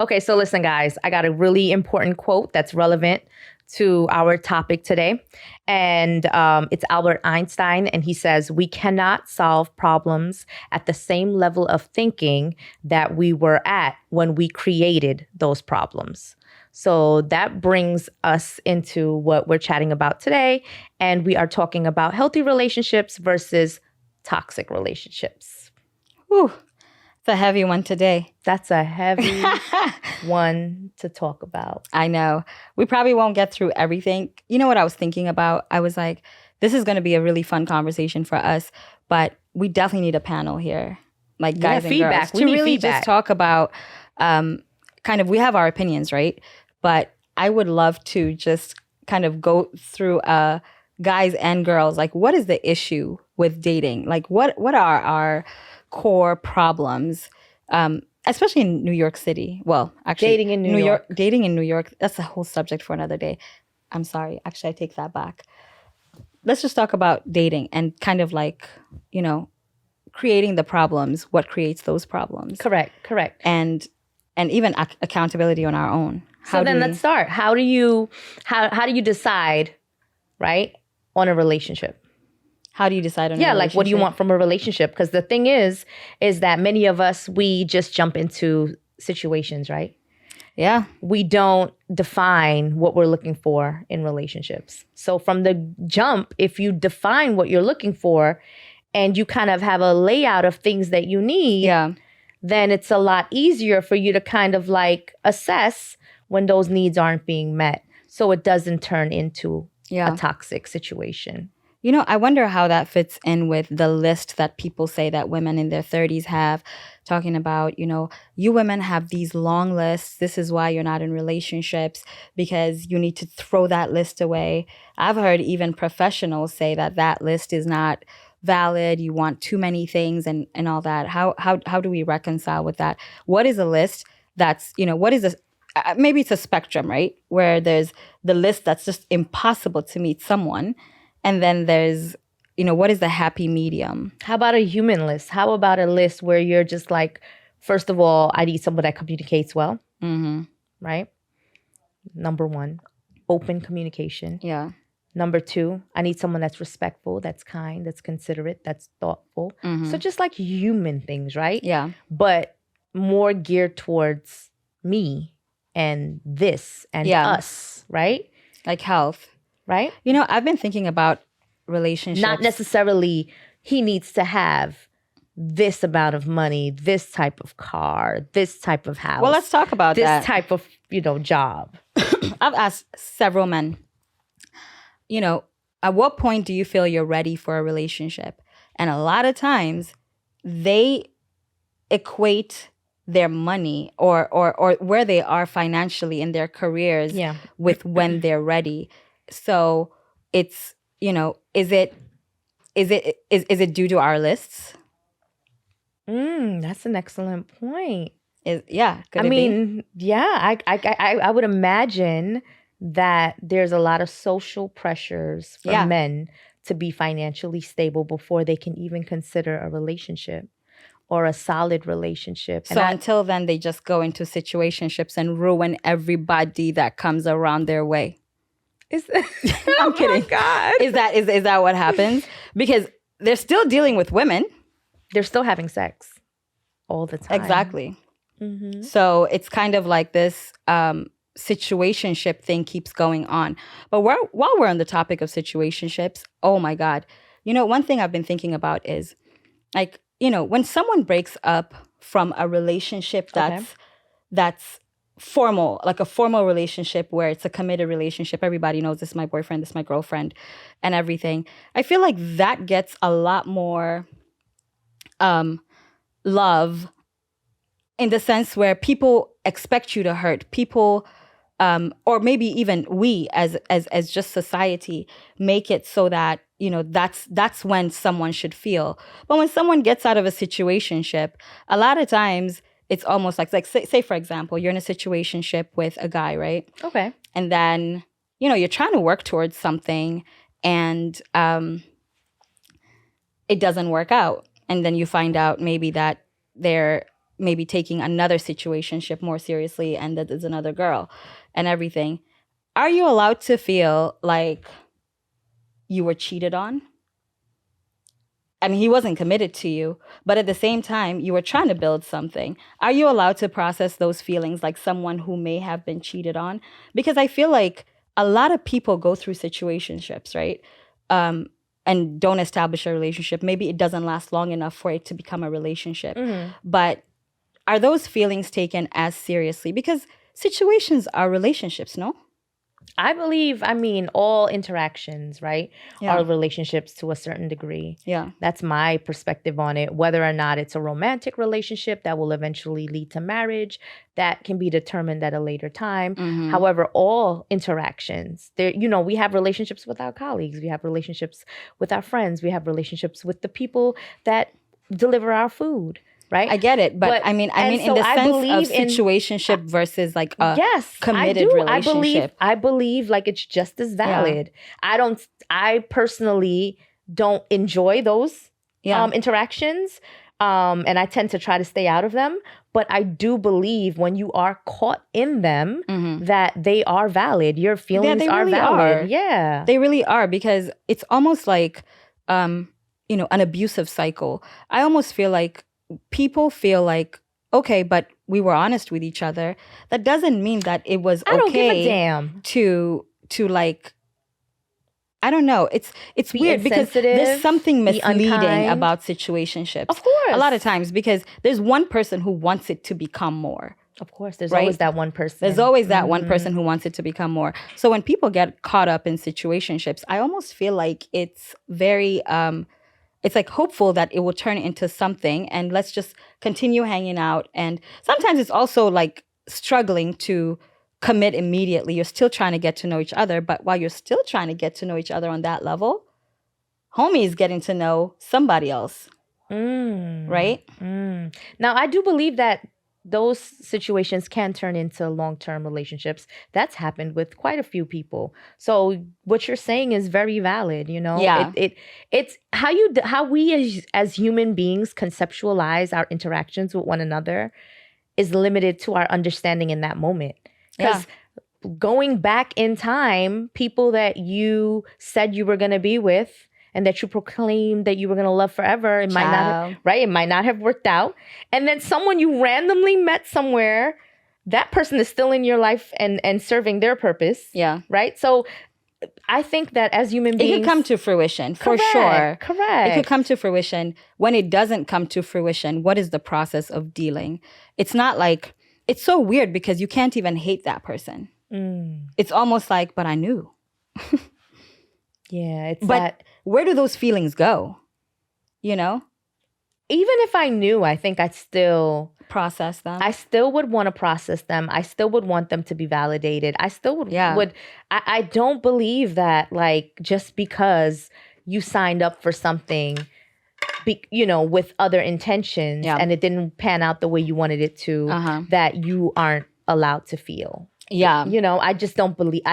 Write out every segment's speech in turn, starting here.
Okay, so listen, guys, I got a really important quote that's relevant to our topic today. And it's Albert Einstein. And he says, we cannot solve problems at the same level of thinking that we were at when we created those problems. So that brings us into what we're chatting about today. And we are talking about healthy relationships versus toxic relationships. Whew. It's a heavy one today. That's a heavy one to talk about. I know. We probably won't get through everything. You know what I was thinking about? I was like, this is going to be a really fun conversation for us, but we definitely need a panel here, like guys and feedback. girls, to really just talk about kind of, we have our opinions, right? But I would love to just kind of go through guys and girls, like what is the issue with dating? Like what are our core problems, especially in New York City? Well, actually, dating in New York. Dating in New York, that's a whole subject for another day. I'm sorry. Actually, I take that back. Let's just talk about dating and kind of like, you know, creating the problems, what creates those problems. Correct. And even accountability on our own. Let's start. How do you decide, right, on a relationship? How do you decide on a relationship? Like what do you want from a relationship? Because the thing is that many of us, we just jump into situations, right? Yeah. We don't define what we're looking for in relationships. So from the jump, if you define what you're looking for and you kind of have a layout of things that you need, then it's a lot easier for you to kind of like assess when those needs aren't being met. So it doesn't turn into a toxic situation. You know, I wonder how that fits in with the list that people say that women in their 30s have, talking about, you know, you women have these long lists. This is why you're not in relationships, because you need to throw that list away. I've heard even professionals say that list is not valid. You want too many things and all that. How do we reconcile with that? What is a list that's, you know, what is maybe it's a spectrum, right? Where there's the list that's just impossible to meet someone. And then there's, you know, what is the happy medium? How about a human list? How about a list where you're just like, first of all, I need someone that communicates well, right? Number one, open communication. Yeah. Number two, I need someone that's respectful, that's kind, that's considerate, that's thoughtful. So just like human things, right? Yeah. But more geared towards me and this and us, right? Like health. Right? You know, I've been thinking about relationships. Not necessarily he needs to have this amount of money, this type of car, this type of house. Well, let's talk about that. This type of, you know, job. I've asked several men, you know, at what point do you feel you're ready for a relationship? And a lot of times they equate their money or where they are financially in their careers with when they're ready. So it's, you know, is it due to our lists? That's an excellent point. I would imagine that there's a lot of social pressures for men to be financially stable before they can even consider a relationship or a solid relationship. So until then, they just go into situationships and ruin everybody that comes around their way. I'm kidding. My God. Is that what happens? Because they're still dealing with women. They're still having sex all the time. Exactly. So it's kind of like this situationship thing keeps going on. But while we're on the topic of situationships, oh my God. You know, one thing I've been thinking about is like, you know, when someone breaks up from a relationship that's formal, like a formal relationship where it's a committed relationship. Everybody knows this is my boyfriend, this is my girlfriend and everything. I feel like that gets a lot more love in the sense where people expect you to hurt. People, or maybe even we as just society make it so that, you know, that's when someone should feel. But when someone gets out of a situationship, a lot of times it's almost like say for example, you're in a situationship with a guy, right? Okay. And then, you know, you're trying to work towards something and it doesn't work out. And then you find out maybe that they're maybe taking another situationship more seriously, and that there's another girl and everything, are you allowed to feel like you were cheated on? I mean, he wasn't committed to you, but at the same time, you were trying to build something. Are you allowed to process those feelings like someone who may have been cheated on? Because I feel like a lot of people go through situationships, right? And don't establish a relationship. Maybe it doesn't last long enough for it to become a relationship. But are those feelings taken as seriously? Because situations are relationships, no? I believe, all interactions, right, are relationships to a certain degree. Yeah. That's my perspective on it. Whether or not it's a romantic relationship that will eventually lead to marriage, that can be determined at a later time. However, all interactions, we have relationships with our colleagues. We have relationships with our friends. We have relationships with the people that deliver our food. Right? I get it, but I mean, in the sense of situationship versus like a committed relationship. I believe like it's just as valid. Yeah. I personally don't enjoy those interactions, and I tend to try to stay out of them. But I do believe when you are caught in them, that they are valid. Your feelings are really valid. Yeah, they really are, because it's almost like, an abusive cycle. I almost feel like people feel like, okay, but we were honest with each other. That doesn't mean that it was okay. I don't give a damn. To like, I don't know. It's weird because there's something misleading about situationships. Of course. A lot of times, because there's one person who wants it to become more. Of course, there's always that one person. There's always that one person who wants it to become more. So when people get caught up in situationships, I almost feel like it's very it's like hopeful that it will turn into something, and let's just continue hanging out. And sometimes it's also like struggling to commit immediately. You're still trying to get to know each other, but while you're still trying to get to know each other on that level, homie is getting to know somebody else. Right? Now, I do believe that those situations can turn into long-term relationships. That's happened with quite a few people. So what you're saying is very valid, Yeah. It's how we as human beings conceptualize our interactions with one another is limited to our understanding in that moment. Because going back in time, people that you said you were going to be with and that you proclaimed that you were going to love forever, it might not have worked out. And then someone you randomly met somewhere, that person is still in your life and serving their purpose. Yeah. Right? So I think that as human beings, it could come to fruition, for sure. Correct. It could come to fruition. When it doesn't come to fruition, what is the process of dealing? It's not like, it's so weird because you can't even hate that person. It's almost like, but I knew. Yeah, but where do those feelings go? Even if I knew, I think I'd still process them. I still would want to process them. I still would want them to be validated. I still would. I don't believe that, like, just because you signed up for something, with other intentions and it didn't pan out the way you wanted it to, that you aren't allowed to feel. Yeah. I don't believe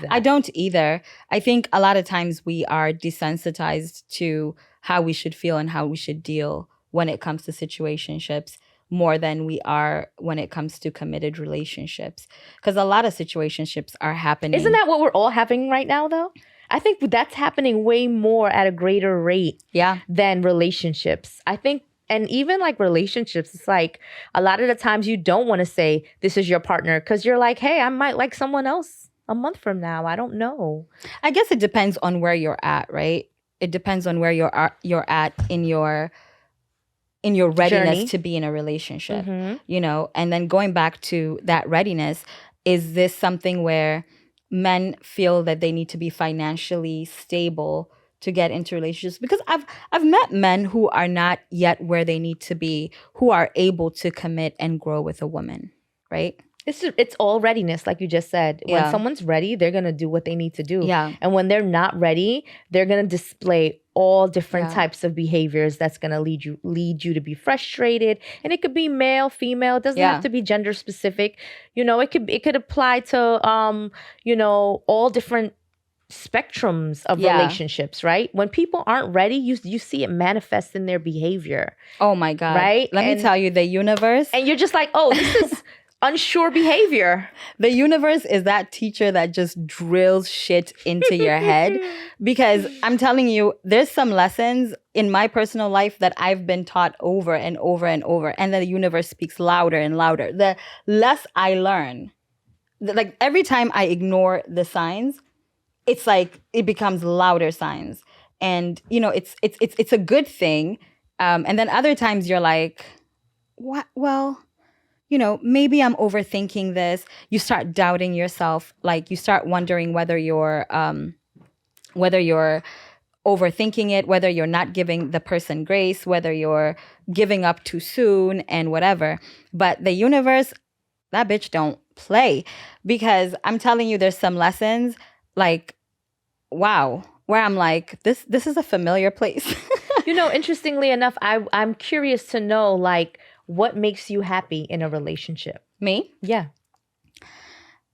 that. I don't either. I think a lot of times we are desensitized to how we should feel and how we should deal when it comes to situationships more than we are when it comes to committed relationships. Because a lot of situationships are happening. Isn't that what we're all having right now, though? I think that's happening way more at a greater rate than relationships. I think. And even like relationships, it's like a lot of the times you don't want to say this is your partner because you're like, hey, I might like someone else a month from now. I don't know. I guess it depends on where you're at, right? It depends on where you're at in your readiness journey to be in a relationship, and then going back to that readiness, is this something where men feel that they need to be financially stable to get into relationships? Because I've met men who are not yet where they need to be, who are able to commit and grow with a woman, right? It's all readiness, like you just said. When someone's ready, they're going to do what they need to do. Yeah. And when they're not ready, they're going to display all different types of behaviors that's going to lead you to be frustrated. And it could be male, female. It doesn't have to be gender specific. It could apply to all different spectrums of Yeah. relationships, right? When people aren't ready, you see it manifest in their behavior. Oh my God. Right? Let me And- tell you, the universe. And you're just like, oh, this is unsure behavior. The universe is that teacher that just drills shit into your head. Because I'm telling you, there's some lessons in my personal life that I've been taught over and over and over. And then the universe speaks louder and louder. The less I learn, like every time I ignore the signs, it's like it becomes louder signs. And, you know, it's a good thing. And then other times you're like, what? Well, you know, maybe I'm overthinking this. You start doubting yourself. Like you start wondering whether you're overthinking it, whether you're not giving the person grace, whether you're giving up too soon and whatever. But the universe, that bitch don't play, because I'm telling you, there's some lessons like, wow, where I'm like, this is a familiar place. You know, interestingly enough, I'm curious to know, like, what makes you happy in a relationship? Me? Yeah.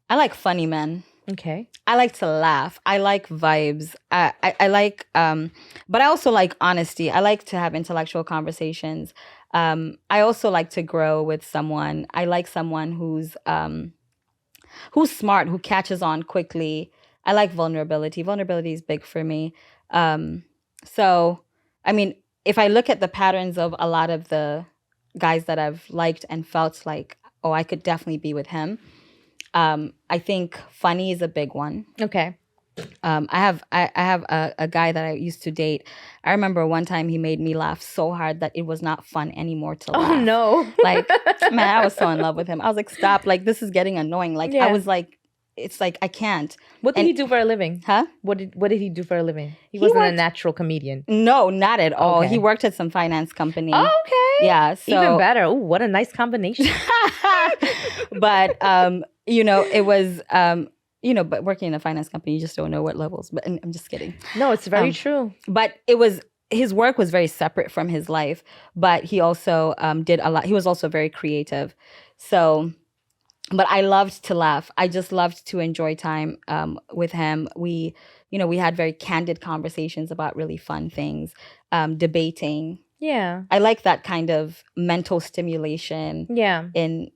I like funny men. Okay. I like to laugh. I like vibes. I like, but I also like honesty. I like to have intellectual conversations. I also like to grow with someone. I like someone who's smart, who catches on quickly. I like vulnerability. Vulnerability is big for me. So, I mean, if I look at the patterns of a lot of the guys that I've liked and felt like, oh, I could definitely be with him. I think funny is a big one. Okay. I have a guy that I used to date. I remember one time he made me laugh so hard that it was not fun anymore to laugh. Oh no. Like, man, I was so in love with him. I was like, stop, like this is getting annoying. Like Yeah. I was like, it's like I can't. What did he do for a living? Huh? What did he do for a living? He wasn't a natural comedian. No, not at all. Okay. He worked at some finance company. Oh, okay. Yeah. So Even better. Oh, what a nice combination. but you know, it was you know, but working in a finance company, you just don't know what levels. But I'm just kidding. No, it's very true. But it was, his work was very separate from his life. But he also did a lot. He was also very creative. So, but I loved to laugh. I just loved to enjoy time with him. We, you know, we had very candid conversations about really fun things, debating. Yeah. I like that kind of mental stimulation. Yeah. In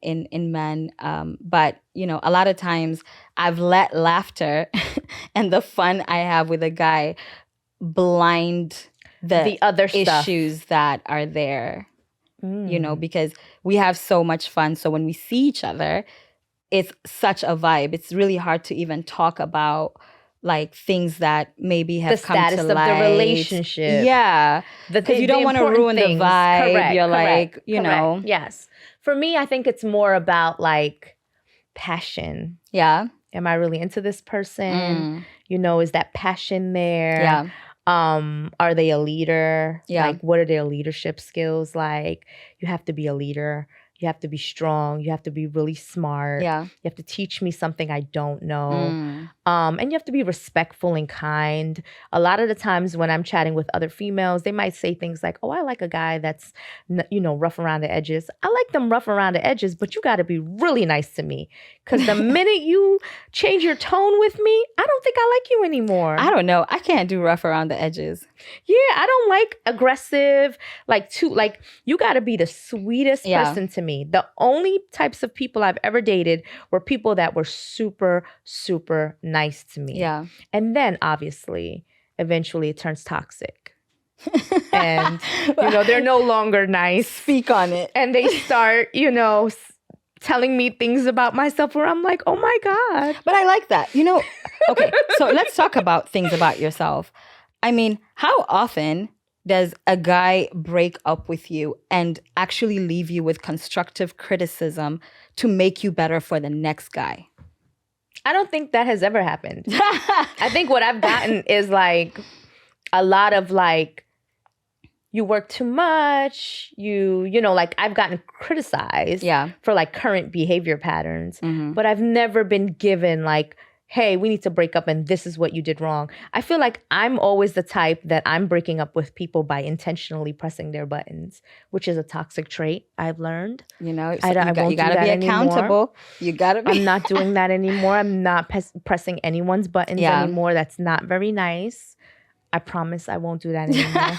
men, but you know, a lot of times I've let laughter and the fun I have with a guy blind the other stuff. issues that are there. You know, because we have so much fun. So when we see each other, it's such a vibe. It's really hard to even talk about like things that maybe have come to light. The status of the relationship. Yeah. Because you don't want to ruin things. the vibe. Correct, You're correct, like, you correct. know. Yes. For me, I think it's more about like passion. Yeah. Am I really into this person? You know, is that passion there? Yeah. Are they a leader? Yeah. Like, what are their leadership skills like? You have to be a leader. You have to be strong. You have to be really smart. Yeah. You have to teach me something I don't know. And you have to be respectful and kind. A lot of the times when I'm chatting with other females, they might say things like, oh, I like a guy that's, you know, rough around the edges. I like them rough around the edges, but you got to be really nice to me. Because the minute you change your tone with me, I don't think I like you anymore. I don't know. I can't do rough around the edges. Yeah, I don't like aggressive, like you got to be the sweetest person to me. The only types of people I've ever dated were people that were super, super nice to me. Yeah. And then obviously, eventually it turns toxic. And, you know, they're no longer nice. Speak on it. And they start, you know, telling me things about myself where I'm like, oh my God. But I like that. You know, okay, so let's talk about things about yourself. I mean, how often does a guy break up with you and actually leave you with constructive criticism to make you better for the next guy? I don't think that has ever happened. I think what I've gotten is like a lot of like, you work too much, you know, like I've gotten criticized for like current behavior patterns, but I've never been given like hey, we need to break up and this is what you did wrong. I feel like I'm always the type that I'm breaking up with people by intentionally pressing their buttons, which is a toxic trait I've learned. You know, I won't you do gotta that be anymore. accountable. You gotta be. I'm not doing that anymore. I'm not pressing anyone's buttons Yeah. anymore. That's not very nice. I promise I won't do that anymore.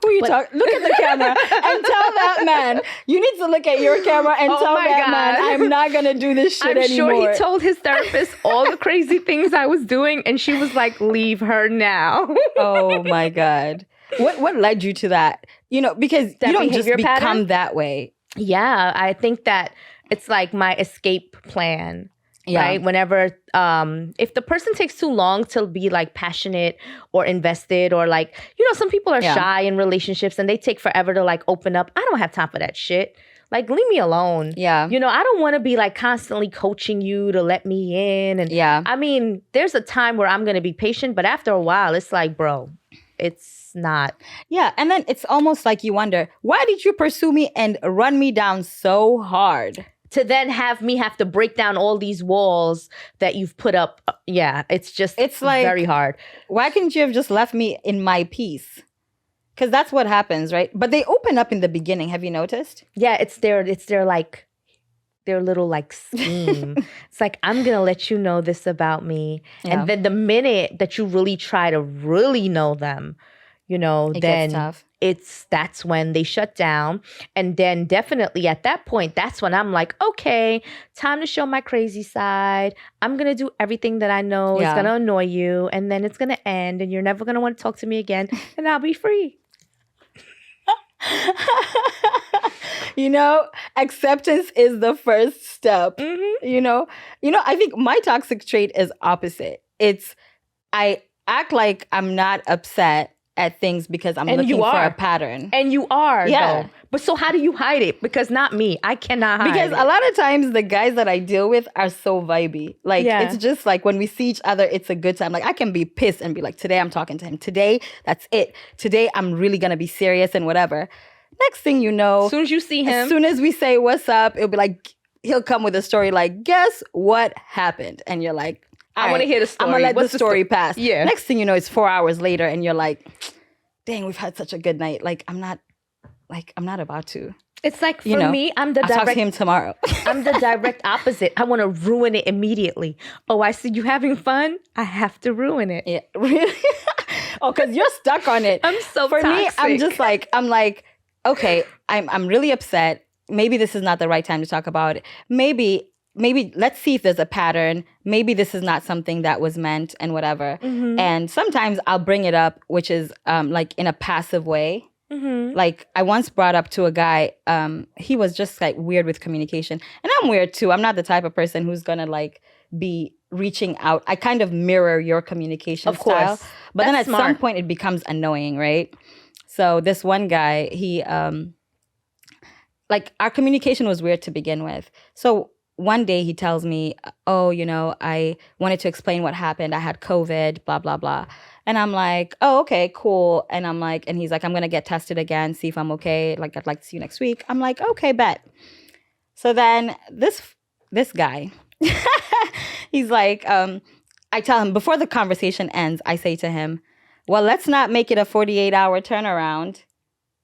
Who you talking? Look at the camera and tell that man. You need to look at your camera and tell that man, I'm not gonna do this shit anymore. I'm sure he told his therapist all the crazy things I was doing, and she was like, "Leave her now." Oh my God. What led you to that? You know, because that you don't just become pattern? that way. Yeah, I think that it's like my escape plan. Yeah. Right. Whenever, if the person takes too long to be like passionate or invested, or like, you know, some people are shy in relationships and they take forever to like open up. I don't have time for that shit. Like, leave me alone. Yeah. You know, I don't want to be like constantly coaching you to let me in. And I mean, there's a time where I'm going to be patient, but after a while, it's like, bro, it's not. Yeah. And then it's almost like you wonder, why did you pursue me and run me down so hard? To then have to break down all these walls that you've put up. Yeah, it's like very hard. Why couldn't you have just left me in my peace? Because that's what happens, right? But they open up in the beginning. Have you noticed? Yeah, it's their little like scheme. It's like, I'm going to let you know this about me. Yeah. And then the minute that you really try to really know them, you know, it then gets tough. That's when they shut down. And then definitely at that point, that's when I'm like, okay, time to show my crazy side. I'm going to do everything that I know is going to annoy you. And then it's going to end and you're never going to want to talk to me again. And I'll be free. You know, acceptance is the first step. Mm-hmm. You know, I think my toxic trait is opposite. It's I act like I'm not upset at things because I'm looking for a pattern. And you are, yeah. Though. But so how do you hide it? Because not me. I cannot hide because it. A lot of times the guys that I deal with are so vibey. Like, it's just like when we see each other, it's a good time. Like, I can be pissed and be like, today I'm talking to him. Today, that's it. Today, I'm really going to be serious and whatever. Next thing you know. As soon as you see him. As soon as we say, what's up, it'll be like, he'll come with a story like, guess what happened? And you're like, I want to hear the story. I'm going to let the story pass. Yeah. Next thing you know, it's 4 hours later and you're like, dang, we've had such a good night. Like, I'm not about to. It's like, for me, I'm the I'll talk to him tomorrow. I'm the direct opposite. I want to ruin it immediately. Oh, I see you having fun? I have to ruin it. Yeah, really? Oh, because you're stuck on it. I'm so For toxic. me, I'm just like, okay, I'm really upset. Maybe this is not the right time to talk about it. Maybe let's see if there's a pattern. Maybe this is not something that was meant and whatever. Mm-hmm. And sometimes I'll bring it up, which is like in a passive way. Mm-hmm. Like, I once brought up to a guy, he was just like weird with communication. And I'm weird too. I'm not the type of person who's gonna like be reaching out. I kind of mirror your communication style. But then at some point it becomes annoying, right? So this one guy, he like, our communication was weird to begin with. So one day he tells me, oh, you know, I wanted to explain what happened. I had COVID, blah, blah, blah. And I'm like, oh, okay, cool. And I'm like, and he's like, I'm going to get tested again, see if I'm okay. Like, I'd like to see you next week. I'm like, okay, bet. So then this guy, he's like, I tell him before the conversation ends, I say to him, well, let's not make it a 48-hour turnaround.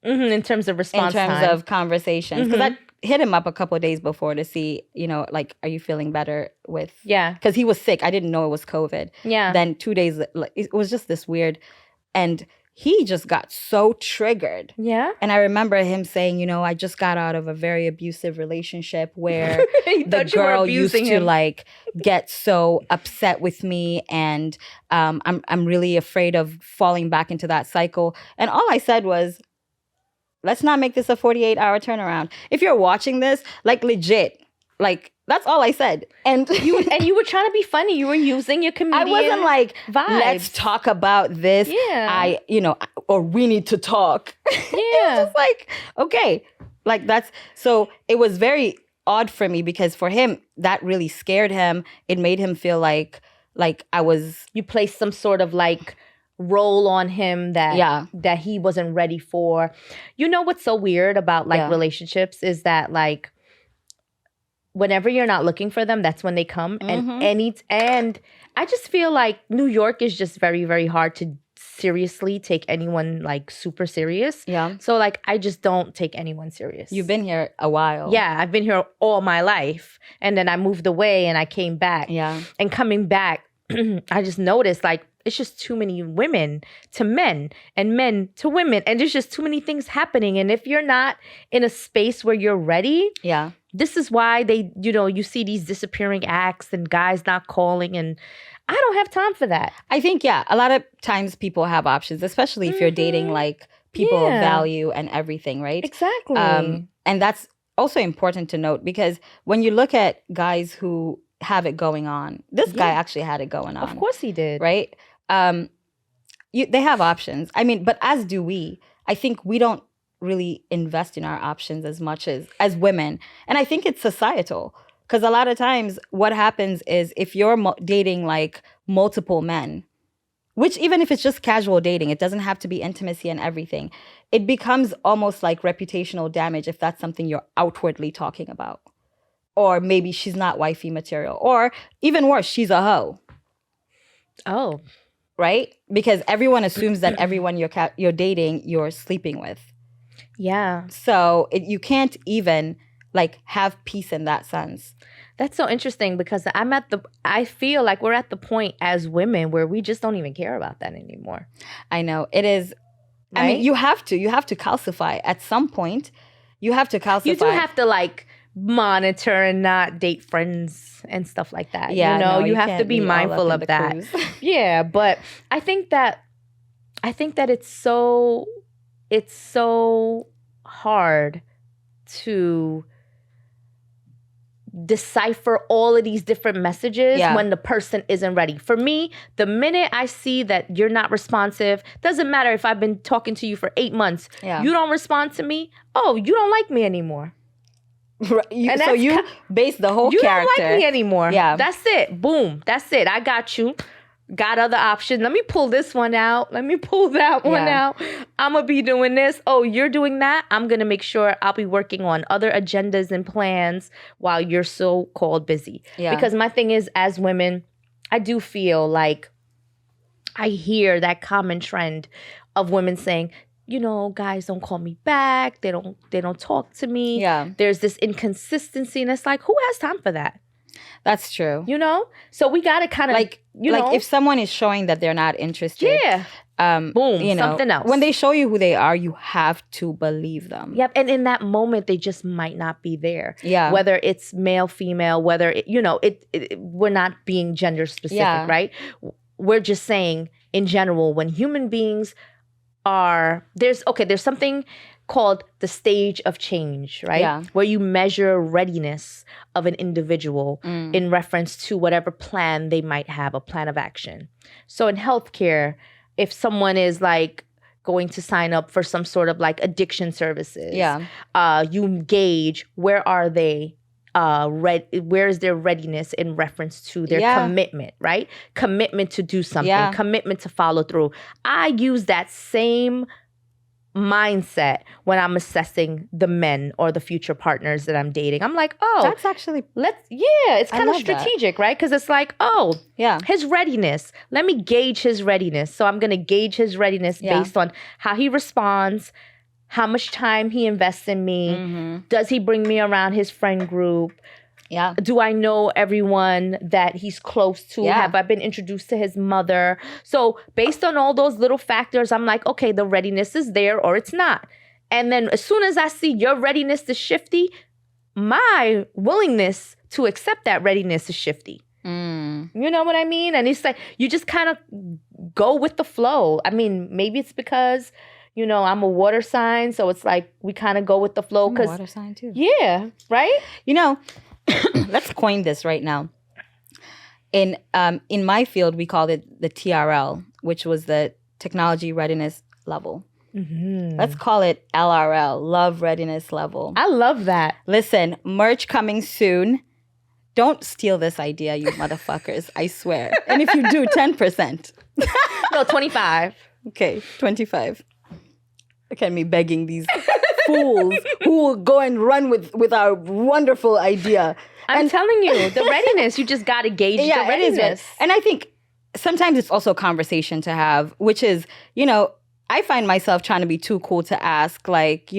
Mm-hmm, in terms of response time. In terms of conversations. Because I hit him up a couple of days before to see, you know, like, are you feeling better with... Yeah. Because he was sick. I didn't know it was COVID. Yeah. Then 2 days, like, it was just this weird... And he just got so triggered. Yeah. And I remember him saying, you know, I just got out of a very abusive relationship where the girl used to like get so upset with me, and I'm really afraid of falling back into that cycle. And all I said was, let's not make this a 48-hour turnaround. If you're watching this, like, legit, like, that's all I said. And you were trying to be funny. You were using your comedian I wasn't like, vibes. Let's talk about this. Yeah. Or we need to talk. Yeah. It's just like, okay. Like, that's, so it was very odd for me because for him, that really scared him. It made him feel like I was... You placed some sort of like role on him that he wasn't ready for. You know what's so weird about like relationships is that like, whenever you're not looking for them, that's when they come. And I just feel like New York is just very, very hard to seriously take anyone like super serious. Yeah. So like I just don't take anyone serious. You've been here a while. Yeah, I've been here all my life. And then I moved away and I came back. Yeah. And coming back, I just noticed like it's just too many women to men and men to women. And there's just too many things happening. And if you're not in a space where you're ready, Yeah. this is why they, you see these disappearing acts and guys not calling. And I don't have time for that. I think, yeah, a lot of times people have options, especially if you're dating like people of value and everything, right? Exactly. And that's also important to note because when you look at guys who have it going on, this guy actually had it going on. Of course he did. Right? They have options. I mean, but as do we. I think we don't really invest in our options as much as women. And I think it's societal. Because a lot of times what happens is if you're dating like multiple men, which even if it's just casual dating, it doesn't have to be intimacy and everything. It becomes almost like reputational damage if that's something you're outwardly talking about. Or maybe she's not wifey material. Or even worse, she's a hoe. Oh. Right? Because everyone assumes that everyone you're dating, you're sleeping with. Yeah. So you can't even like have peace in that sense. That's so interesting because I feel like we're at the point as women where we just don't even care about that anymore. I know it is. Right? I mean, you have to calcify at some point. You have to calcify. You do have to like monitor and not date friends and stuff like that. Yeah, no, you have to be mindful of that. Yeah, but I think that it's so hard to decipher all of these different messages when the person isn't ready. For me, the minute I see that you're not responsive, doesn't matter if I've been talking to you for 8 months, you don't respond to me, you don't like me anymore. So you base the whole you character. You don't like me anymore. Yeah. That's it. Boom. That's it. I got you. Got other options. Let me pull this one out. Let me pull that one out. I'm going to be doing this. Oh, you're doing that? I'm going to make sure I'll be working on other agendas and plans while you're so-called busy. Yeah. Because my thing is, as women, I do feel like I hear that common trend of women saying, guys don't call me back. They don't talk to me. Yeah. There's this inconsistency. And it's like, who has time for that? That's true. So we got to kind of like if someone is showing that they're not interested. Yeah. Boom. Something else. When they show you who they are, you have to believe them. Yep. And in that moment, they just might not be there. Yeah. Whether it's male, female, whether, we're not being gender specific, right? We're just saying in general, when human beings there's something called the stage of change, right? Yeah. Where you measure readiness of an individual in reference to whatever plan they might have, a plan of action. So in healthcare, if someone is like going to sign up for some sort of like addiction services, you gauge where are they, where is their readiness in reference to their commitment, right? Commitment to do something, commitment to follow through. I use that same mindset when I'm assessing the men or the future partners that I'm dating. I'm like, that's actually it's kind of strategic, right? Because it's like, his readiness. Let me gauge his readiness. So I'm going to gauge his readiness based on how he responds, how much time he invests in me. Mm-hmm. Does he bring me around his friend group? Yeah. Do I know everyone that he's close to? Yeah. Have I been introduced to his mother? So based on all those little factors, I'm like, okay, the readiness is there or it's not. And then as soon as I see your readiness is shifty, my willingness to accept that readiness is shifty. You know what I mean? And it's like, you just kind of go with the flow. I mean, maybe it's because, I'm a water sign. So it's like, we kind of go with the flow. I'm a water sign too. Yeah. Right? Let's coin this right now. In my field, we called it the TRL, which was the technology readiness level. Mm-hmm. Let's call it LRL, love readiness level. I love that. Listen, merch coming soon. Don't steal this idea, you motherfuckers. I swear. And if you do, 10%. No, 25. Okay, 25. Look at me begging these fools who will go and run with our wonderful idea. I'm telling you, the readiness, you just got to gauge the readiness. And I think sometimes it's also a conversation to have, which is, I find myself trying to be too cool to ask, like,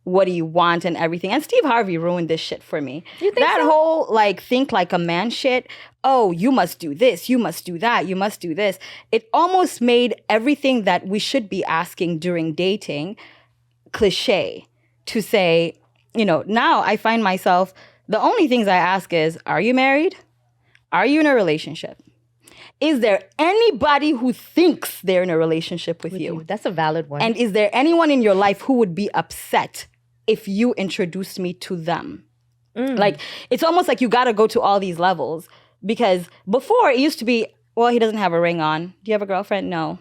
what do you want and everything. And Steve Harvey ruined this shit for me. You think that so? whole, like, think like a man shit. Oh, you must do this. You must do that. You must do this. It almost made everything that we should be asking during dating cliche to say, now I find myself, the only things I ask is, are you married? Are you in a relationship? Is there anybody who thinks they're in a relationship with you? That's a valid one. And is there anyone in your life who would be upset if you introduced me to them? Like, it's almost like you got to go to all these levels, because before it used to be, well, he doesn't have a ring on. Do you have a girlfriend? No.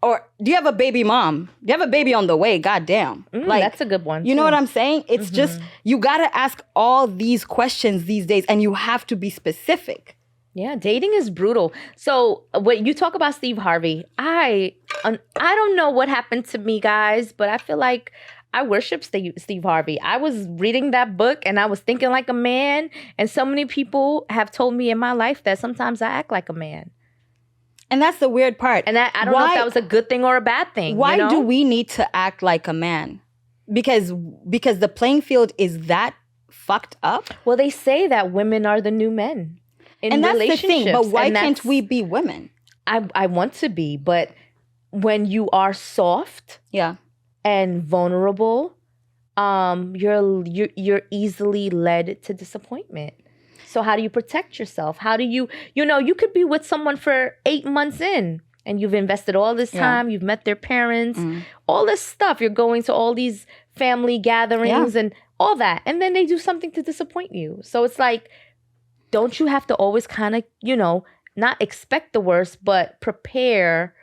Or do you have a baby mom? Do you have a baby on the way? Goddamn. That's a good one. You know what I'm saying? It's just, you got to ask all these questions these days, and you have to be specific. Yeah, dating is brutal. So when you talk about Steve Harvey, I don't know what happened to me, guys, but I feel like I worship Steve Harvey. I was reading that book and I was thinking like a man. And so many people have told me in my life that sometimes I act like a man. And that's the weird part. And I don't know if that was a good thing or a bad thing. Why do we need to act like a man? Because the playing field is that fucked up? Well, they say that women are the new men. And that's the thing, but why can't we be women? I want to be, but when you are soft and vulnerable, you're easily led to disappointment. So how do you protect yourself? How do you could be with someone for 8 months in and you've invested all this time, you've met their parents, all this stuff, you're going to all these family gatherings and all that, and then they do something to disappoint you. So it's like, don't you have to always kind of, not expect the worst, but prepare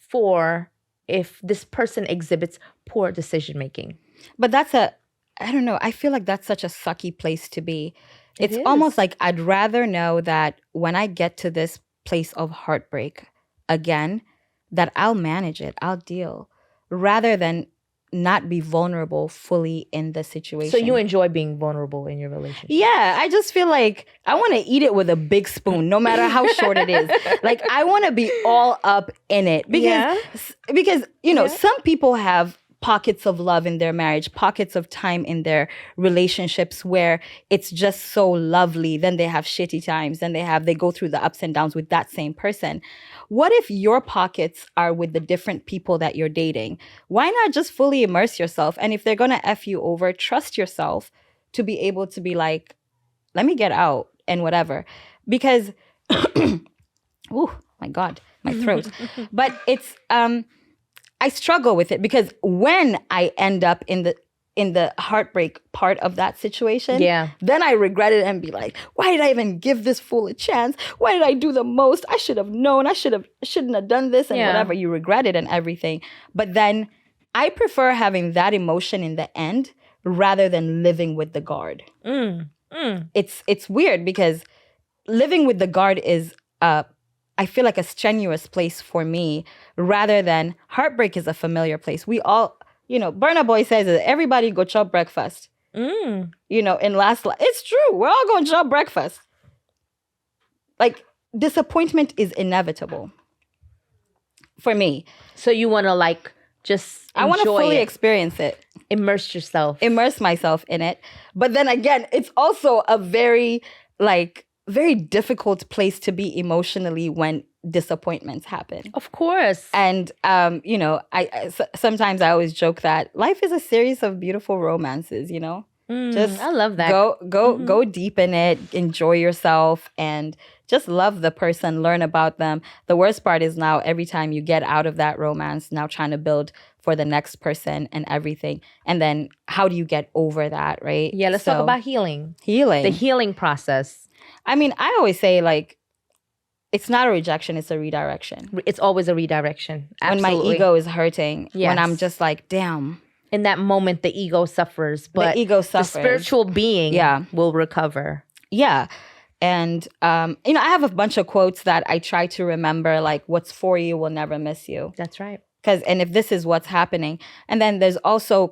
for if this person exhibits poor decision making? But I don't know, I feel like that's such a sucky place to be. It's almost like I'd rather know that when I get to this place of heartbreak again, that I'll manage it, I'll deal, rather than not be vulnerable fully in the situation. So you enjoy being vulnerable in your relationship? Yeah, I just feel like I want to eat it with a big spoon, no matter how short it is. Like, I want to be all up in it. Because some people have pockets of love in their marriage, pockets of time in their relationships where it's just so lovely. Then they have shitty times. Then they go through the ups and downs with that same person. What if your pockets are with the different people that you're dating? Why not just fully immerse yourself? And if they're going to F you over, trust yourself to be able to be like, let me get out and whatever. Because, oh my God, my throat. But it's, I struggle with it because when I end up in the heartbreak part of that situation, then I regret it and be like, why did I even give this fool a chance? Why did I do the most? I should have known. I shouldn't have done this and whatever. You regret it and everything. But then I prefer having that emotion in the end rather than living with the guard. It's weird because living with the guard is I feel like a strenuous place for me rather than heartbreak is a familiar place. We all, Burna Boy says that everybody go chop breakfast. In last life. It's true. We're all going to chop breakfast. Like, disappointment is inevitable for me. So you want to just enjoy I want to fully experience it. Immerse myself in it. But then again, it's also a very difficult place to be emotionally when disappointments happen. Of course. And, sometimes I always joke that life is a series of beautiful romances, Just I love that. Go deep in it, enjoy yourself, and just love the person, learn about them. The worst part is now every time you get out of that romance, now trying to build for the next person and everything. And then how do you get over that, right? Yeah, let's talk about healing. Healing. The healing process. I mean, I always say, it's not a rejection, it's a redirection. It's always a redirection. Absolutely. When my ego is hurting, when I'm just like, damn. In that moment, the ego suffers. But the spiritual being will recover. Yeah. And, I have a bunch of quotes that I try to remember, like, what's for you will never miss you. That's right. And if this is what's happening, and then there's also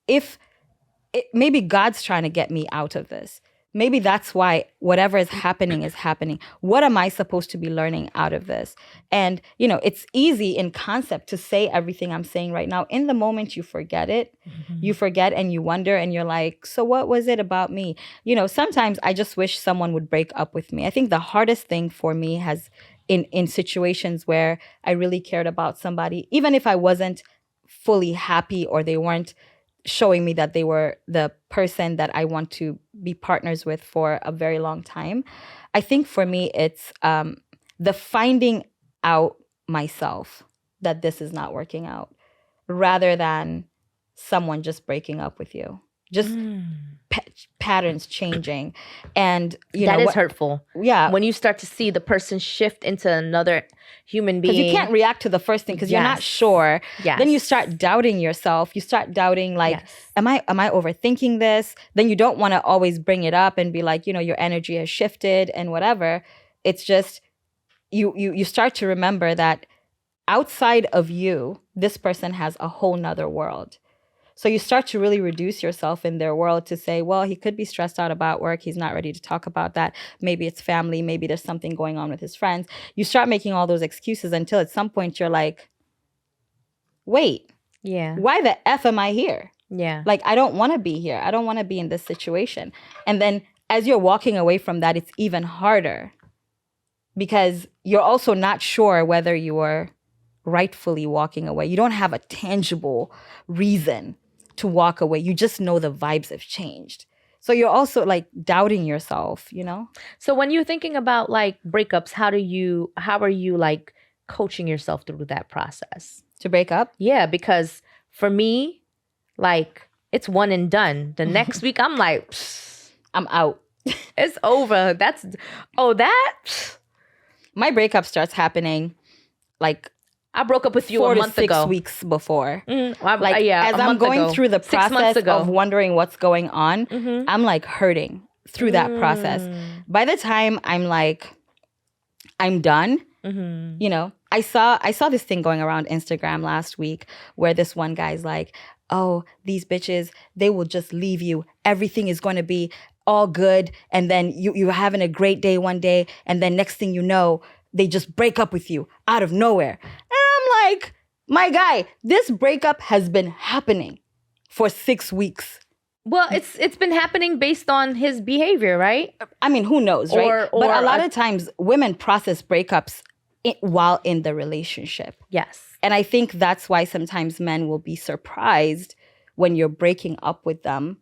if maybe God's trying to get me out of this. Maybe that's why whatever is happening. What am I supposed to be learning out of this? And, it's easy in concept to say everything I'm saying right now. In the moment, you forget it. Mm-hmm. You forget and you wonder and you're like, so what was it about me? Sometimes I just wish someone would break up with me. I think the hardest thing for me has in situations where I really cared about somebody, even if I wasn't fully happy or they weren't showing me that they were the person that I want to be partners with for a very long time. I think for me, it's the finding out myself that this is not working out rather than someone just breaking up with you. Just patterns changing. And, that is hurtful. Yeah. When you start to see the person shift into another human being. Because you can't react to the first thing because you're not sure. Yes. Then you start doubting yourself. You start doubting like, am I overthinking this? Then you don't want to always bring it up and be like, your energy has shifted and whatever. It's just you start to remember that outside of you, this person has a whole nother world. So you start to really reduce yourself in their world to say, well, he could be stressed out about work. He's not ready to talk about that. Maybe it's family. Maybe there's something going on with his friends. You start making all those excuses until at some point you're like, wait, why the F am I here? Yeah. Like, I don't want to be here. I don't want to be in this situation. And then as you're walking away from that, it's even harder because you're also not sure whether you are rightfully walking away. You don't have a tangible reason to walk away. You just know the vibes have changed. So you're also like doubting yourself, So when you're thinking about like breakups, how are you like coaching yourself through that process? To break up? Yeah, because for me, like it's one and done. The next week I'm like, I'm out. It's over. My breakup starts happening like I broke up with you a month ago. 6 weeks before. As I'm going through the process of wondering what's going on, I'm like hurting through that process. By the time I'm like, I'm done, I saw this thing going around Instagram last week where this one guy's like, oh, these bitches, they will just leave you. Everything is going to be all good. And then you're having a great day one day. And then next thing you know, they just break up with you out of nowhere. And I'm like, my guy, this breakup has been happening for 6 weeks. Well, it's been happening based on his behavior, right? I mean, who knows, right? But a lot of times women process breakups while in the relationship. Yes. And I think that's why sometimes men will be surprised when you're breaking up with them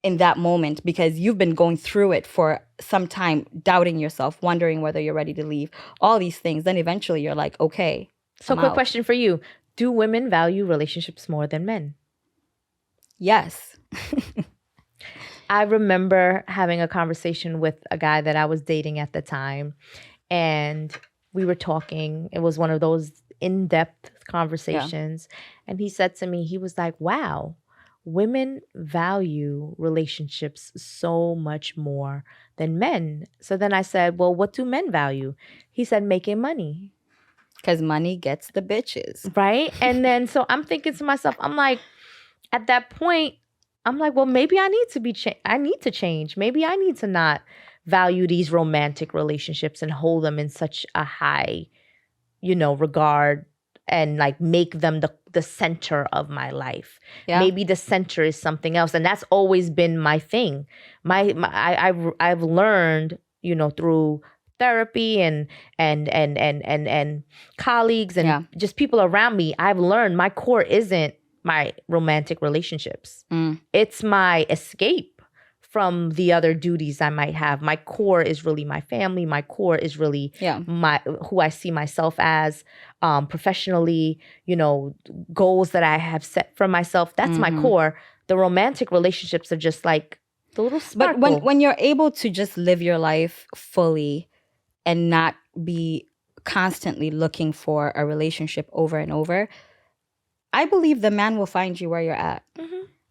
in that moment because you've been going through it for some time, doubting yourself, wondering whether you're ready to leave, all these things. Then eventually you're like, okay. So quick question for you. Do women value relationships more than men? Yes. I remember having a conversation with a guy that I was dating at the time, and we were talking. It was one of those in-depth conversations. Yeah. And he said to me, he was like, wow, women value relationships so much more than men. So then I said, well, what do men value? He said, making money. Because money gets the bitches. Right? And then so I'm thinking to myself, I'm like, at that point, I'm like, well, maybe I need to I need to change. Maybe I need to not value these romantic relationships and hold them in such a high, regard and like make them the center of my life. Yeah. Maybe the center is something else. And that's always been my thing. I've learned, through therapy and colleagues and just people around me, I've learned my core isn't my romantic relationships. It's my escape from the other duties I might have. My core is really my family. My core is really who I see myself as professionally, goals that I have set for myself. That's my core. The romantic relationships are just like the little sparkle. But when you're able to just live your life fully and not be constantly looking for a relationship over and over, I believe the man will find you where you're at.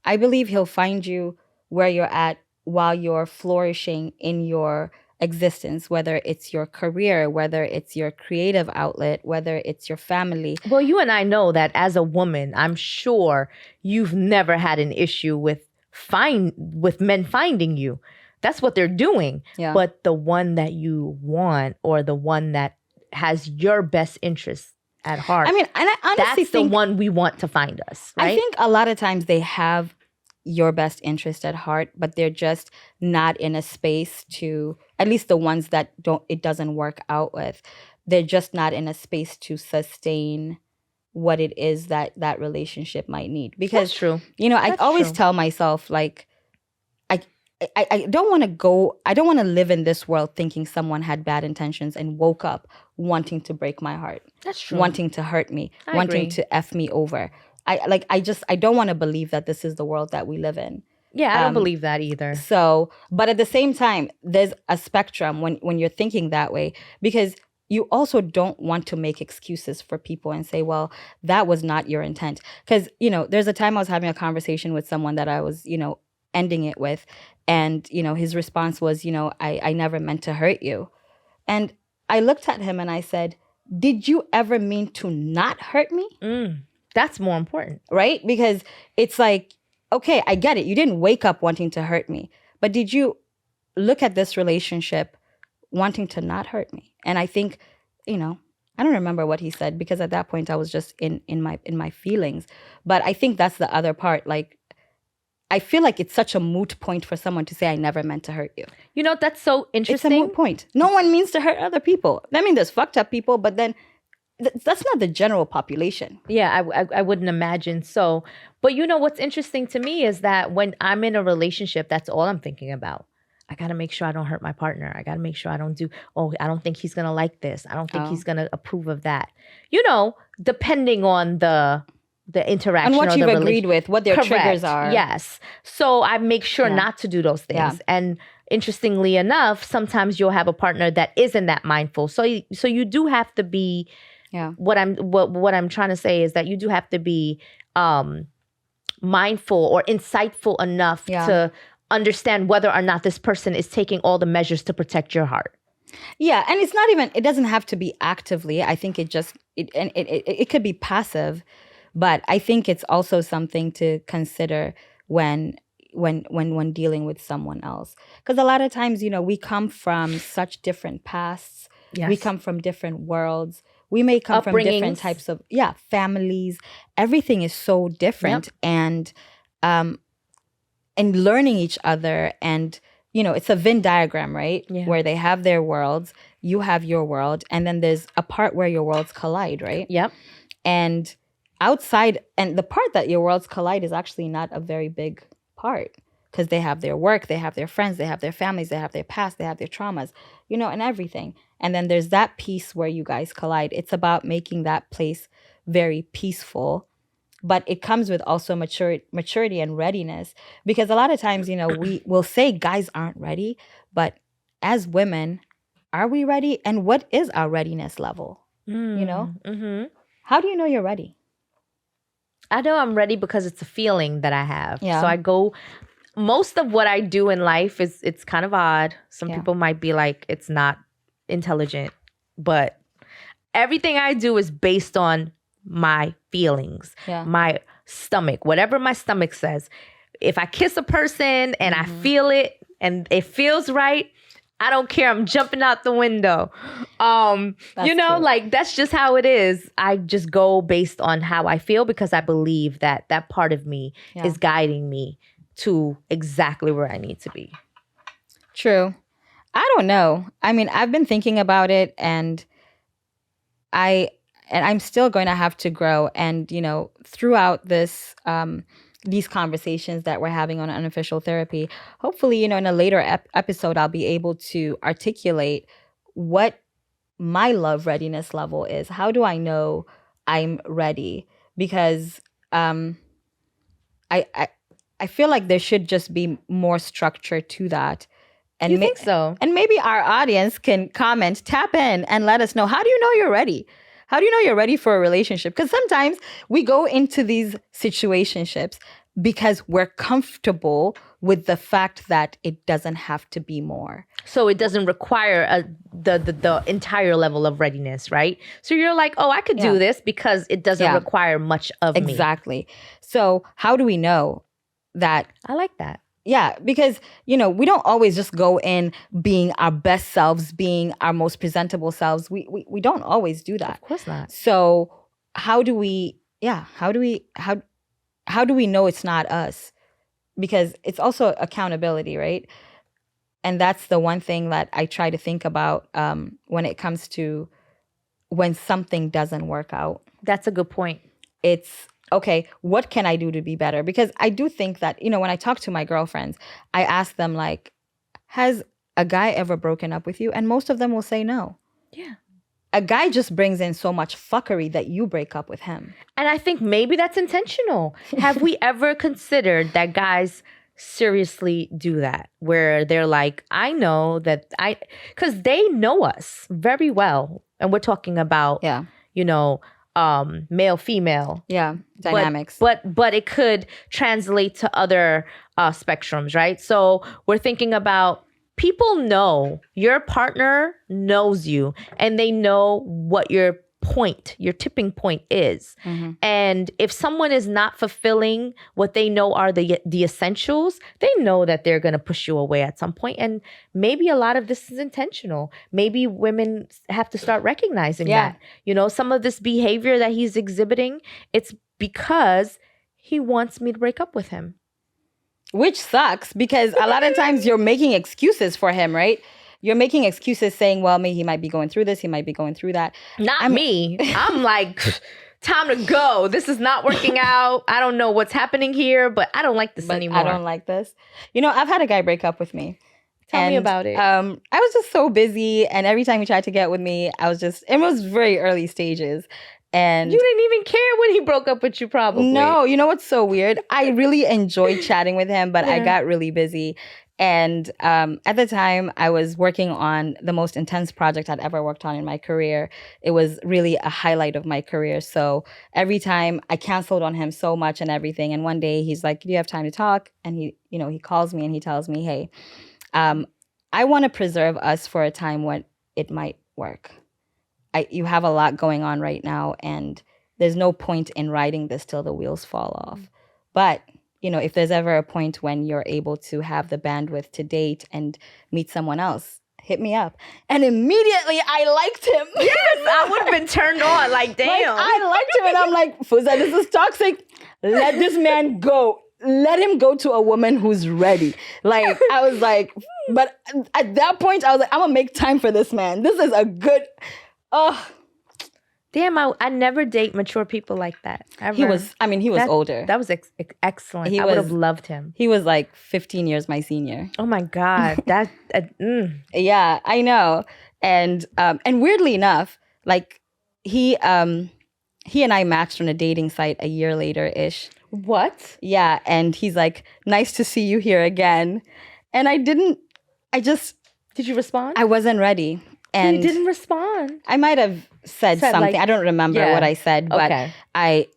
I believe he'll find you where you're at while you're flourishing in your existence, whether it's your career, whether it's your creative outlet, whether it's your family. Well, you and I know that as a woman, I'm sure you've never had an issue with men finding you. That's what they're doing. Yeah. But the one that you want, or the one that has your best interest at heart, I mean, and I honestly that's the one we want to find us, right? I think a lot of times they have your best interest at heart, but they're just not in a space to, at least the ones that it doesn't work out with, they're just not in a space to sustain what it is that relationship might need. Because, That's true. I always tell myself, like, I don't want to live in this world thinking someone had bad intentions and woke up wanting to break my heart. That's true. Wanting to hurt me, wanting agree. to F me over. I don't want to believe that this is the world that we live in. Yeah, I don't believe that either. So, but at the same time, there's a spectrum when you're thinking that way, because you also don't want to make excuses for people and say, well, that was not your intent. Because, there's a time I was having a conversation with someone that I was, ending it with. And, his response was, I never meant to hurt you. And I looked at him and I said, did you ever mean to not hurt me? That's more important. Right? Because it's like, okay, I get it. You didn't wake up wanting to hurt me. But did you look at this relationship wanting to not hurt me? And I think, I don't remember what he said, because at that point I was just in my feelings. But I think that's the other part. Like, I feel like it's such a moot point for someone to say, I never meant to hurt you. That's so interesting. It's a moot point. No one means to hurt other people. I mean, there's fucked up people, but then that's not the general population. Yeah, I wouldn't imagine so. But what's interesting to me is that when I'm in a relationship, that's all I'm thinking about. I got to make sure I don't hurt my partner. I got to make sure I don't I don't think he's going to like this. I don't think he's going to approve of that. Depending on the interaction and what or you've the agreed with, what their triggers are. Yes. So I make sure not to do those things. Yeah. And interestingly enough, sometimes you'll have a partner that isn't that mindful. So you do have to be. Yeah. What I'm trying to say is that you do have to be mindful or insightful enough to understand whether or not this person is taking all the measures to protect your heart. Yeah, and it's not even. It doesn't have to be actively. I think it could be passive. But I think it's also something to consider when dealing with someone else. Because a lot of times, we come from such different pasts. Yes. We come from different worlds. We may come from different types of, families. Everything is so different. Yep. And learning each other. And, it's a Venn diagram, right? Yeah. Where they have their worlds, you have your world. And then there's a part where your worlds collide, right? Yep. And outside, and the part that your worlds collide is actually not a very big part, because they have their work, they have their friends, they have their families, they have their past, they have their traumas, and everything. And then there's that piece where you guys collide. It's about making that place very peaceful, but it comes with also maturity and readiness, because a lot of times, we will say guys aren't ready, but as women, are we ready? And what is our readiness level? Mm-hmm. How do you know you're ready? I know I'm ready because it's a feeling that I have. Yeah. So I go, most of what I do in life it's kind of odd. Some people might be like, it's not intelligent, but everything I do is based on my feelings, my stomach, whatever my stomach says. If I kiss a person and I feel it and it feels right, I don't care. I'm jumping out the window. Like that's just how it is. I just go based on how I feel, because I believe that part of me is guiding me to exactly where I need to be. True. I don't know. I mean, I've been thinking about it, and I'm still going to have to grow. And, throughout this, these conversations that we're having on Unofficial Therapy, hopefully, in a later episode, I'll be able to articulate what my love readiness level is. How do I know I'm ready? Because I feel like there should just be more structure to that. And you think so? And maybe our audience can comment, tap in, and let us know, how do you know you're ready? How do you know you're ready for a relationship? Because sometimes we go into these situationships because we're comfortable with the fact that it doesn't have to be more. So it doesn't require the entire level of readiness, right? So you're like, oh, I could do this because it doesn't require much of me. Exactly. So how do we know that? I like that. Yeah, because, we don't always just go in being our best selves, being our most presentable selves. We don't always do that. Of course not. So how do we know it's not us? Because it's also accountability, right? And that's the one thing that I try to think about when it comes to when something doesn't work out. That's a good point. It's, okay, what can I do to be better? Because I do think that, when I talk to my girlfriends, I ask them, like, has a guy ever broken up with you? And most of them will say no. Yeah. A guy just brings in so much fuckery that you break up with him. And I think maybe that's intentional. Have we ever considered that guys seriously do that? Where they're like, I know that because they know us very well. And we're talking about, male, female. Yeah, dynamics. But it could translate to other spectrums, right? So we're thinking about people know your partner knows you and they know what your tipping point is. Mm-hmm. And if someone is not fulfilling what they know are the essentials, they know that they're going to push you away at some point. And maybe a lot of this is intentional. Maybe women have to start recognizing that. Some of this behavior that he's exhibiting, it's because he wants me to break up with him. Which sucks because a lot of times you're making excuses for him, right? You're making excuses saying, well, maybe he might be going through this. He might be going through that. Not me. I'm like, time to go. This is not working out. I don't know what's happening here, but I don't like this anymore. I don't like this. I've had a guy break up with me. Tell me about it. I was just so busy. And every time he tried to get with me, it was very early stages. And you didn't even care when he broke up with you, probably. No, you know what's so weird? I really enjoyed chatting with him, but I got really busy. And at the time, I was working on the most intense project I'd ever worked on in my career. It was really a highlight of my career. So every time I canceled on him so much and everything. And one day he's like, do you have time to talk? And he calls me and he tells me, hey, I want to preserve us for a time when it might work. You have a lot going on right now, and there's no point in riding this till the wheels fall off. But, if there's ever a point when you're able to have the bandwidth to date and meet someone else, hit me up. And immediately I liked him. Yes, I would have been turned on. Like, damn. I liked him, and I'm like, Fuza, this is toxic. Let this man go. Let him go to a woman who's ready. Like, I was like, but at that point, I was like, I'm going to make time for this man. This is a good... Oh, damn! I never date mature people like that. Ever. He was older. That was excellent. I would have loved him. He was like 15 years my senior. Oh my God! That. Yeah, I know. And weirdly enough, like he and I matched on a dating site a year later ish. What? Yeah, and he's like, "Nice to see you here again," and I didn't. Did you respond? I wasn't ready. And you didn't respond. I might have said something. Like, I don't remember what I said, but I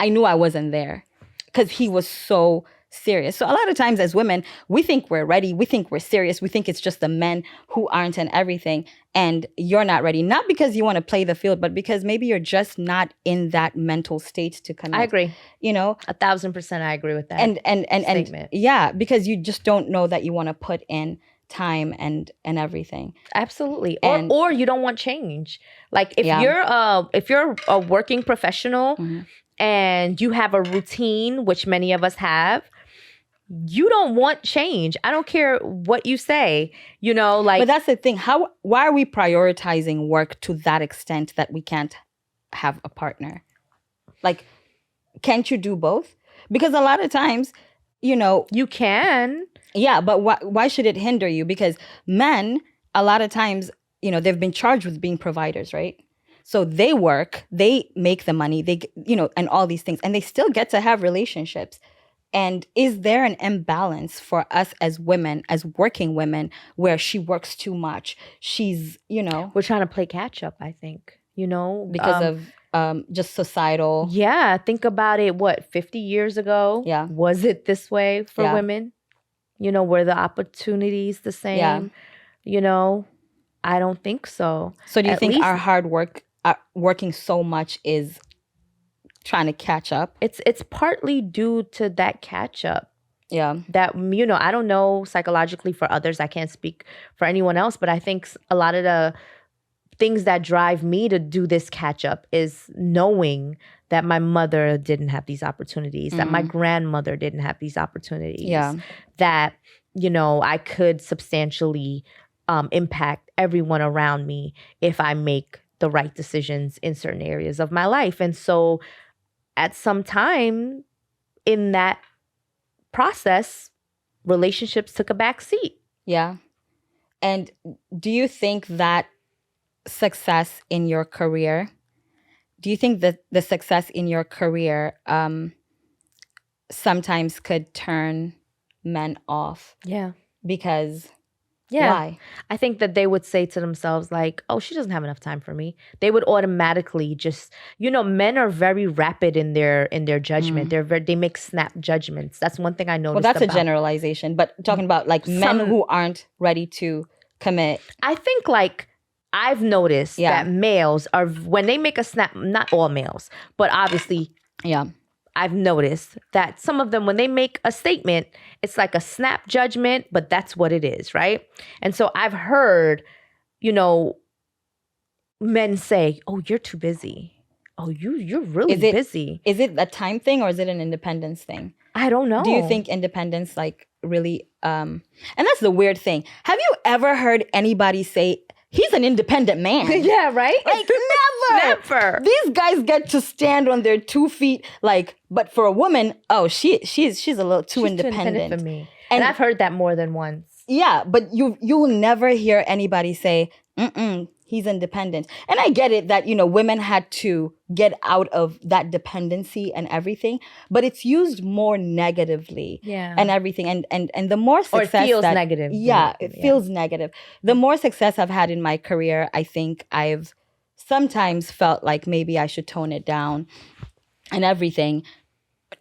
knew I wasn't there because he was so serious. So a lot of times as women, we think we're ready. We think we're serious. We think it's just the men who aren't and everything. And you're not ready. Not because you want to play the field, but because maybe you're just not in that mental state to connect. I agree. 1,000% I agree with that. And yeah, because you just don't know that you want to put in time and everything. Absolutely. Or you don't want change. Like if you're a working professional and you have a routine, which many of us have, you don't want change. I don't care what you say, like. But that's the thing. Why are we prioritizing work to that extent that we can't have a partner? Like, can't you do both? Because a lot of times, you can. Yeah, but why should it hinder you? Because men, a lot of times, they've been charged with being providers, right? So they work, they make the money, they, and all these things, and they still get to have relationships. And is there an imbalance for us as women, as working women, where she works too much? She's, We're trying to play catch up, I think, because of just societal. Yeah, think about it. What, 50 years ago? Yeah. Was it this way for Yeah. women? You know, were the opportunities the same? Yeah. You know, I don't think so. So do you At think least our hard work, working so much, is trying to catch up? it's partly due to that catch up. Yeah. That, you know, I don't know psychologically for others. I can't speak for anyone else, but I think a lot of the things that drive me to do this catch up is knowing that my mother didn't have these opportunities, that my grandmother didn't have these opportunities, Yeah. that, you know, I could substantially impact everyone around me if I make the right decisions in certain areas of my life. And so at some time in that process, relationships took a back seat. Yeah. And do you think that success in your career, do you think that the success in your career sometimes could turn men off? Yeah. Because Yeah. why? I think that they would say to themselves like, oh, she doesn't have enough time for me. They would automatically just, you know, men are very rapid in their judgment. They make snap judgments. That's one thing I noticed. Well, that's about a generalization, but talking about like men who aren't ready to commit. I think like I've noticed that males are, when they make a snap, not all males, but obviously I've noticed that some of them, when they make a statement, it's like a snap judgment, but that's what it is, right? And so I've heard, you know, men say, oh, you're too busy. Oh, you're really busy. Is it a time thing or is it an independence thing? I don't know. Do you think independence like really, and that's the weird thing. Have you ever heard anybody say, he's an independent man? Yeah, right? Like never. These guys get to stand on their 2 feet, like, but for a woman, oh, she's a little too independent for me. And I've heard that more than once. Yeah, but you'll never hear anybody say, he's independent. And I get it that, you know, women had to get out of that dependency and everything, but it's used more negatively and everything. And the more success, or it feels negative. Yeah, it feels negative. The more success I've had in my career, I think I've sometimes felt like maybe I should tone it down and everything,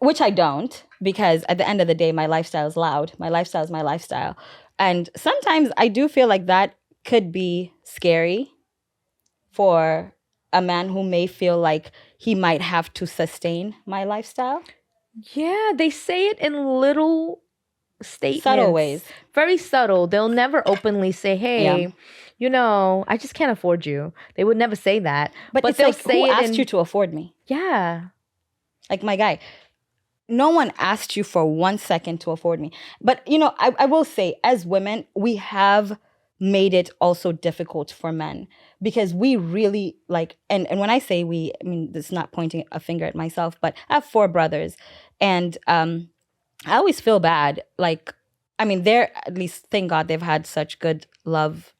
which I don't, because at the end of the day, my lifestyle is loud. My lifestyle is my lifestyle. And sometimes I do feel like that could be scary for a man who may feel like he might have to sustain my lifestyle. Yeah, they say it in little statements. Subtle ways. Very subtle. They'll never openly say, hey, you know, I just can't afford you. They would never say that. But it's they'll like, say who asked you to afford me? Yeah. Like, my guy, no one asked you for 1 second to afford me. But, you know, I will say, as women, we have made it also difficult for men because we really like, and when I say we, I mean, this is not pointing a finger at myself, but I have 4 brothers. And I always feel bad. Like, I mean, they're, at least, thank God, they've had such good love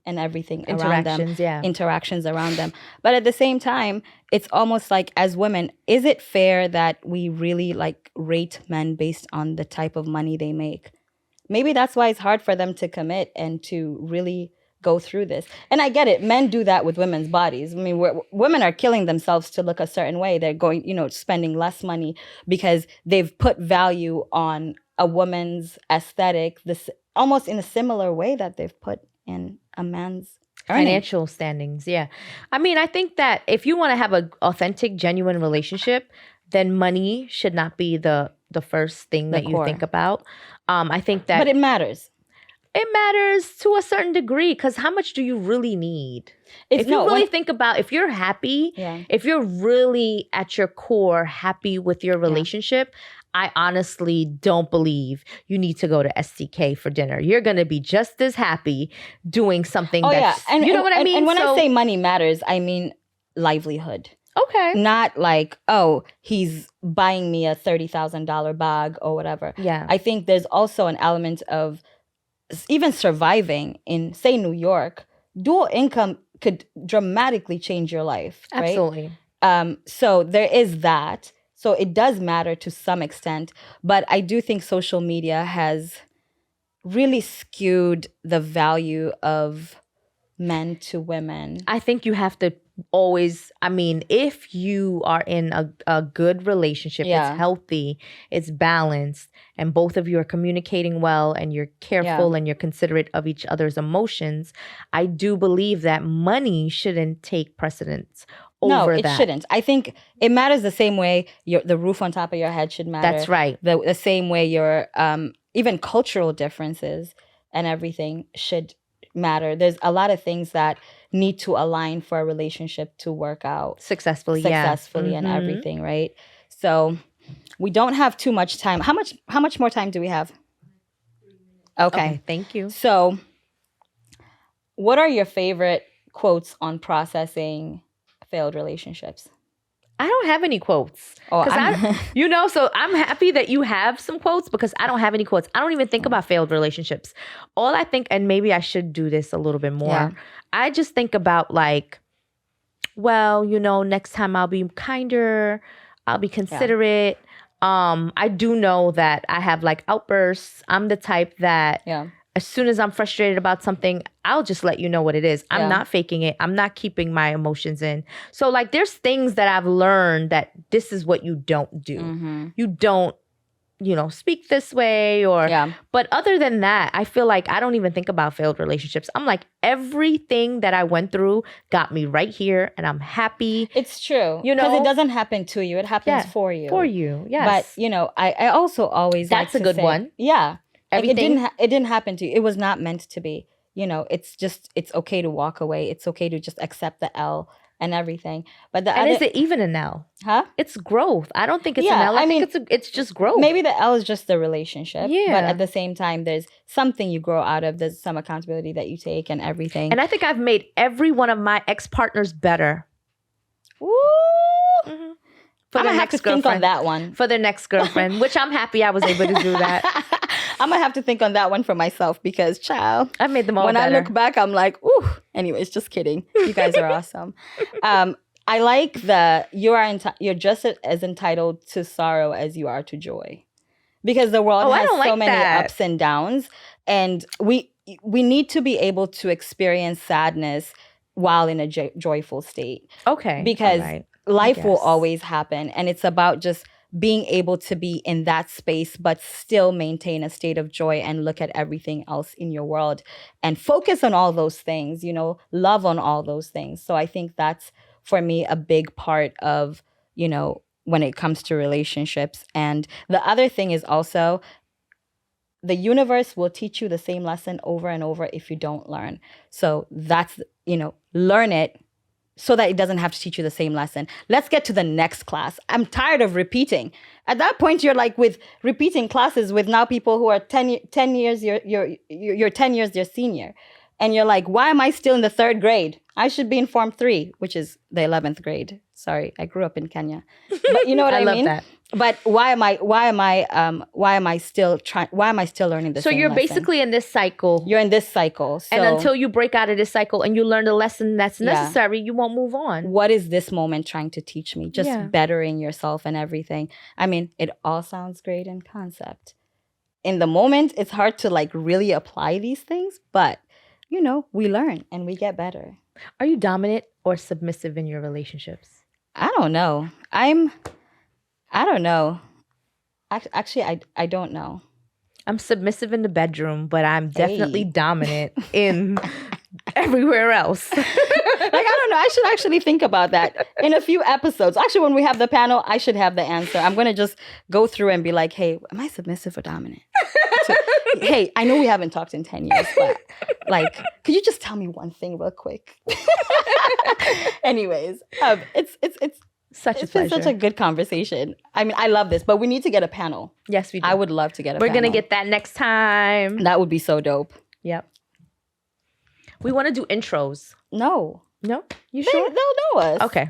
and everything around them. Interactions around them. But at the same time, it's almost like, as women, is it fair that we really like rate men based on the type of money they make? Maybe that's why it's hard for them to commit and to really go through this. And I get it. Men do that with women's bodies. I mean, women are killing themselves to look a certain way. They're going, you know, spending less money because they've put value on a woman's aesthetic, this almost in a similar way that they've put in a man's financial standings. Yeah. I mean, I think that if you want to have an authentic, genuine relationship, then money should not be the first thing that you think about. I think that... But it matters. It matters to a certain degree, because how much do you really need? If you really think about, if you're happy, if you're really at your core happy with your relationship, I honestly don't believe you need to go to STK for dinner. You're going to be just as happy doing something and, you know what I mean? And when I say money matters, I mean livelihood. Okay. Not like, oh, he's buying me a $30,000 bag or whatever. Yeah. I think there's also an element of even surviving in, say, New York. Dual income could dramatically change your life. Right? Absolutely. So there is that. So it does matter to some extent. But I do think social media has really skewed the value of men to women. I think you have to always, I mean, if you are in a good relationship, Yeah. it's healthy, it's balanced, and both of you are communicating well and you're careful and you're considerate of each other's emotions, I do believe that money shouldn't take precedence over it that. shouldn't. I think it matters the same way the roof on top of your head should matter. That's right. The same way your even cultural differences and everything should matter. There's a lot of things that need to align for a relationship to work out Successfully, and everything, right? So we don't have too much time. How much more time do we have? Okay, thank you. So what are your favorite quotes on processing failed relationships? I don't have any quotes. Oh, So I'm happy that you have some quotes because I don't have any quotes. I don't even think about failed relationships. All I think, and maybe I should do this a little bit more, Yeah. I just think about like, well, next time I'll be kinder, I'll be considerate. I do know that I have like outbursts. I'm the type that as soon as I'm frustrated about something, I'll just let you know what it is. I'm not faking it. I'm not keeping my emotions in. So like there's things that I've learned that this is what you don't do. Mm-hmm. You don't, speak this way but other than that, I feel like I don't even think about failed relationships. I'm like, everything that I went through got me right here and I'm happy. It's true. Because it doesn't happen to you. It happens for you. For you, yes. But, I also always That's like a to good say, one. Yeah. Everything. Like it didn't happen to you. It was not meant to be. It's okay to walk away. It's okay to just accept the L and everything. But is it even an L? Huh? It's growth. I don't think it's an L. I think it's just growth. Maybe the L is just the relationship. Yeah. But at the same time, there's something you grow out of. There's some accountability that you take and everything. And I think I've made every one of my ex-partners better. Woo! Mm-hmm. I'm going to have to think on that one. For their next girlfriend, which I'm happy I was able to do that. I'm going to have to think on that one for myself because, child, I've made them all when better. I look back, I'm like, ooh. Anyways, just kidding. You guys are awesome. I like you're just as entitled to sorrow as you are to joy. Because the world has so many ups and downs. And we need to be able to experience sadness while in a joyful state. Okay. Because life will always happen. And it's about just being able to be in that space, but still maintain a state of joy and look at everything else in your world and focus on all those things, love on all those things. So I think that's, for me, a big part of, when it comes to relationships. And the other thing is also, the universe will teach you the same lesson over and over if you don't learn. So that's, learn it so that it doesn't have to teach you the same lesson. Let's get to the next class. I'm tired of repeating. At that point, you're like with repeating classes with now people who are 10 years, you're 10 years their senior. And you're like, why am I still in the 3rd grade? I should be in Form 3, which is the 11th grade. Sorry, I grew up in Kenya. But you know what I mean? Love that. But why am I still learning this? So you're basically in this cycle. You're in this cycle. So, and until you break out of this cycle and you learn the lesson that's necessary, you won't move on. What is this moment trying to teach me? Just bettering yourself and everything. I mean, it all sounds great in concept. In the moment, it's hard to like really apply these things, but we learn and we get better. Are you dominant or submissive in your relationships? I don't know. I don't know. Actually, I don't know. I'm submissive in the bedroom, but I'm definitely dominant in everywhere else. Like, I don't know. I should actually think about that in a few episodes. Actually, when we have the panel, I should have the answer. I'm going to just go through and be like, hey, am I submissive or dominant? Hey, I know we haven't talked in 10 years, but like, could you just tell me one thing real quick? Anyways, it's been such a good conversation. I mean, I love this, but we need to get a panel. Yes, we do. I would love to get a panel. We're going to get that next time. That would be so dope. Yep. We want to do intros. No. No? You sure? They'll know us. Okay.